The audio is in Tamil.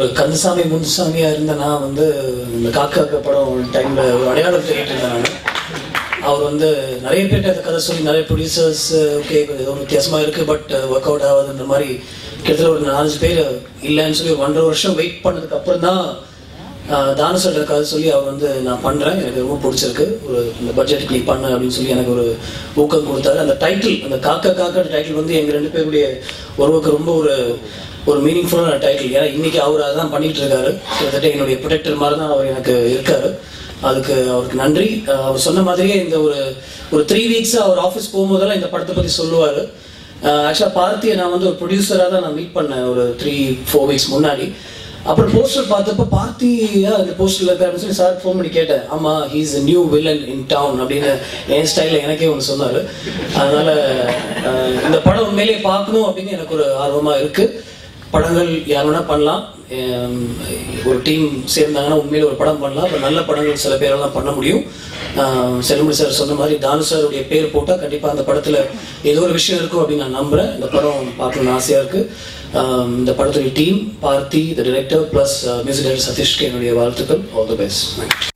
ஒரு கந்தசாமி முன்சாமியாக இருந்த நான் வந்து இந்த காக்கா படம் டைமில் ஒரு அடையாளம் தேடிட்டு இருந்தேன் நான். அவர் வந்து நிறைய பேர்கிட்ட அந்த கதை சொல்லி நிறைய ப்ரொடியூசர்ஸ் ஓகே கொஞ்சம் ஒரு வித்தியாசமாக இருக்குது பட் ஒர்க் அவுட் ஆகுதுன்ற மாதிரி கிட்டத்தட்ட ஒரு 4 பேர் இல்லைன்னு சொல்லி ஒரு 1.5 வருஷம் வெயிட் பண்ணதுக்கு அப்புறம் தான் தானு சொல்கிற கதை சொல்லி அவர் வந்து நான் பண்ணுறேன், எனக்கு ரொம்ப பிடிச்சிருக்கு, ஒரு இந்த பட்ஜெட்டுக்கு நீ பண்ண அப்படின்னு சொல்லி எனக்கு ஒரு ஊக்கம் கொடுத்தாரு. அந்த டைட்டில், அந்த காக்கா காக்கா டைட்டில் வந்து எங்கள் 2 பேருடைய உறவுக்கு ரொம்ப ஒரு மீனிங்ஃபுல்லான டைட்டில். ஏன்னா இன்றைக்கி அவர் அதான் பண்ணிகிட்டு இருக்காரு, கிட்டத்தட்ட என்னுடைய ப்ரொடெக்டர் மாதிரி தான் அவர் எனக்கு இருக்கார். அதுக்கு அவருக்கு நன்றி. அவர் சொன்ன மாதிரியே இந்த ஒரு 3 வீக்ஸாக அவர் ஆஃபீஸ் போகும்போதெல்லாம் இந்த படத்தை பற்றி சொல்லுவார். ஆக்சுவலாக பார்த்தியை நான் வந்து ஒரு ப்ரொடியூசராக தான் நான் மீட் பண்ணேன் ஒரு 3-4 வீக்ஸ் முன்னாடி. அப்புறம் போஸ்டர் பார்த்தப்ப பார்த்தியா அந்த போஸ்டரில் இருக்காரு அப்படின்னு சொல்லி சார் ஃபோன் பண்ணி கேட்டேன். ஆமாம், he's a new villain in down அப்படின்னு என் ஸ்டைலில் எனக்கே ஒன்று சொன்னார். அதனால் இந்த படம் உண்மையிலேயே பார்க்கணும் அப்படின்னு எனக்கு ஒரு ஆர்வமாக இருக்குது. படங்கள் யார் வேணால் பண்ணலாம், ஒரு டீம் சேர்ந்தாங்கன்னா உண்மையிலே ஒரு படம் பண்ணலாம். அப்புறம் நல்ல படங்கள் சில பேரெல்லாம் பண்ண முடியும். செல்லுமணி சார் சொன்ன மாதிரி தானு சாருடைய பேர் போட்டால் கண்டிப்பாக அந்த படத்தில் ஏதோ ஒரு விஷயம் இருக்கும் அப்படின்னு நான் நம்புகிறேன். இந்த படம் பார்க்கணும்னு ஆசையாக இருக்குது. இந்த படத்துடைய team, Parthi, the director plus music director சதீஷ்க்கு என்னுடைய வாழ்த்துக்கள். All the best.